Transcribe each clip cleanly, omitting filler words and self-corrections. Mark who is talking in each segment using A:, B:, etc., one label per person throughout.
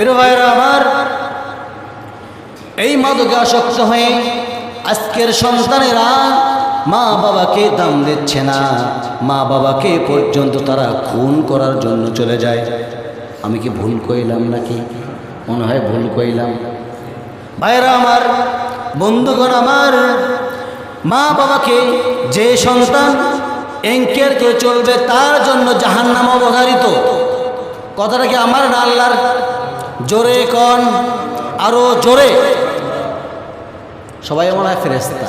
A: প্রিয় ভাইরা আমার, এই মাদকে আসক্ত হয়ে আজকের সন্তানেরা মা বাবাকে দাম দিচ্ছে না, মা বাবাকে পর্যন্ত তারা খুন করার জন্য চলে যায়। আমি কি ভুল কইলাম নাকি? মনে হয় ভুল কইলাম। ভাইরা আমার, বন্ধুগণ আমার, মা বাবাকে যে সন্তান এঙ্কের করে চলবে তার জন্য জাহান্নাম অবধারিত। কথাটা কি আমার না আল্লাহর? জোরে কন, আরো জোরে। সবাই মনে হয় ফেরেশতা,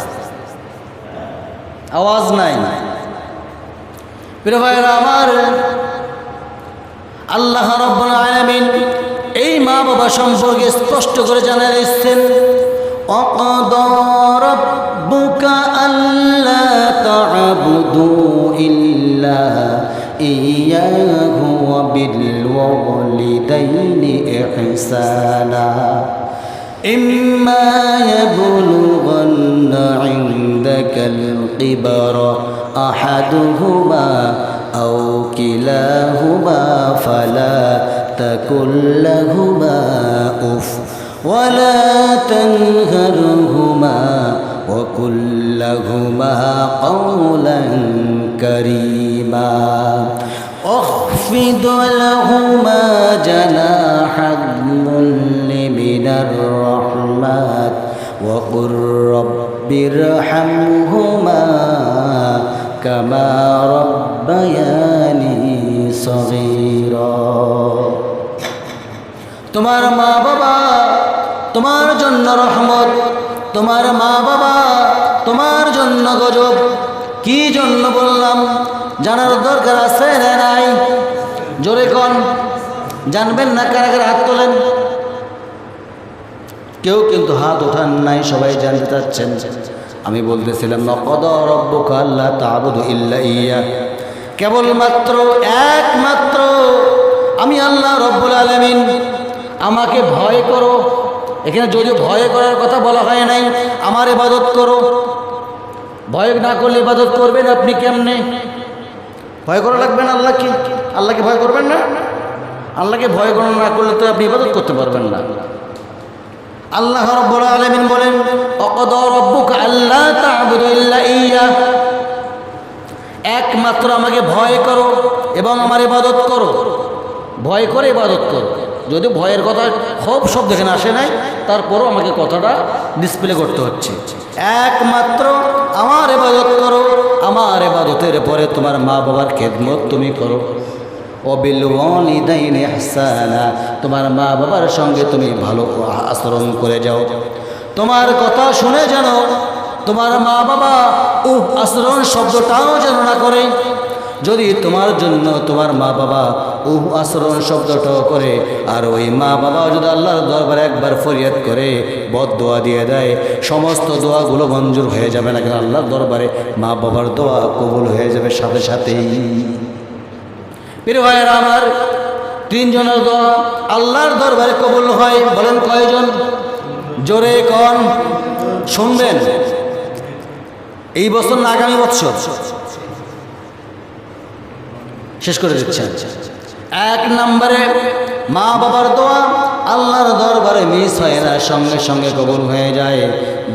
A: আওয়াজ নাই। প্রিয় ভাইরা আমার, আল্লাহ রাব্বুল আলামিন এই মা বাবা সম্পর্কে স্পষ্ট করে জানাচ্ছেন, ওয়াকাদা রাব্বুকা আল্লা তা'বুদু ইল্লা ইয়্যাহু ওয়া বিল ওয়ালিদাইনি ইহসানা ইম্মা ইয়াবলুগান্না ইনদাকাল কিবরা আহাদুহুমা আও কিলাহুমা ফালা তাকুল লাহুমা উফ ওয়ালা তানহারহুমা وقل لهما قولا كريما واخفض لهما جناح الذل من الرحمة وقل رب ارحمهما كما ربياني صغيرا। তোমার মা বাবা তোমার জন্য রহমত, তোমার মা বাবা তোমার জন্য গজব। কি জন্য বললাম জানার দরকার আছে না নাই? জোরে কোন, জানবেন না? কারা কারা হাত তোলেন? কেউ কিন্তু হাত ওঠান নাই, সবাই জানতে চাচ্ছেন। আমি বলতেছিলাম ওয়াকাদা রাব্বুকা আল্লা তা'বুদু ইল্লা ইয়্যাহ, কেবলমাত্র একমাত্র আমি আল্লাহ রব্বুল আলামিন, আমাকে ভয় করো। এখানে যদিও ভয় করার কথা বলা হয় নাই, আমার ইবাদত করো। ভয় না করলে ইবাদত করবেন আপনি কেমনে? ভয় করা লাগবে না আল্লাহকে? আল্লাহকে ভয় করবেন না? আল্লাহকে ভয় করা না করলে তো আপনি ইবাদত করতে পারবেন না। আল্লাহ রাব্বুল আলামিন বলেন ওয়াকাদা রাব্বুকা আল্লা তা'বুদু ইল্লা ইয়্যাহ, একমাত্র আমাকে ভয় করো এবং আমার ইবাদত করো। ভয় করে ইবাদত করো। যদি ভয়ের কথা খুব শব্দ এখানে আসে নাই, তারপরও আমাকে কথাটা ডিসপ্লে করতে হচ্ছে। একমাত্র আমার ইবাদত করো, আমার ইবাদতের পরে তোমার মা বাবার খেদমত তুমি করো। ওয়াবিল ওয়ালিদাইনি ইহসানা, তোমার মা বাবার সঙ্গে তুমি ভালো আচরণ করে যাও। তোমার কথা শুনে যেন তোমার মা বাবা আচরণ শব্দটাও যেন না করে। যদি তোমার জন্য তোমার মা বাবা আচরণ শব্দটাও করে, আর ওই মা বাবা যদি আল্লাহর দরবারে একবার ফরিয়াদ করে বদদোয়া দিয়ে দেয়, সমস্ত দোয়াগুলো মঞ্জুর হয়ে যাবে না, কেন আল্লাহর দরবারে মা বাবার দোয়া কবুল হয়ে যাবে সাথে সাথেই। প্রিয় ভাইয়েরা আমার, তিনজনের দোয়া আল্লাহর দরবারে কবুল হয়। বলেন কয়জন? জোরে কন, শুনবেন। এই বছর না আগামী বছর? শেষ করে দিচ্ছেন। এক নম্বরে মা বাবার দোয়া আল্লাহর দরবারে মিস হয় না, সঙ্গে সঙ্গে কবুল হয়ে যায়।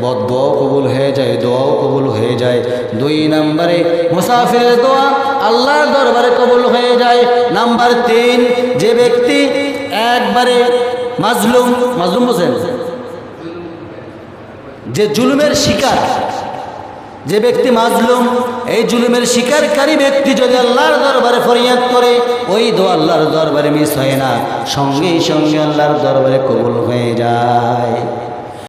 A: বদদোয়াও কবুল হয়ে যায়, দোয়াও কবুল হয়ে যায়। দুই নম্বরে মুসাফিরের দোয়া আল্লাহর দরবারে কবুল হয়ে যায়। নাম্বার তিন, যে ব্যক্তি একবারে মাজলুম, মাজলুম বলছেন, যে জুলুমের শিকার, যে ব্যক্তি মাজলুম, এই জুলুমের শিকারকারী ব্যক্তি যদি আল্লাহর দরবারে ফরিয়াদ করে, ওই দোয়া আল্লাহর দরবারে মিস হয় না, সঙ্গে সঙ্গে আল্লাহর দরবারে কবুল হয়ে যায়।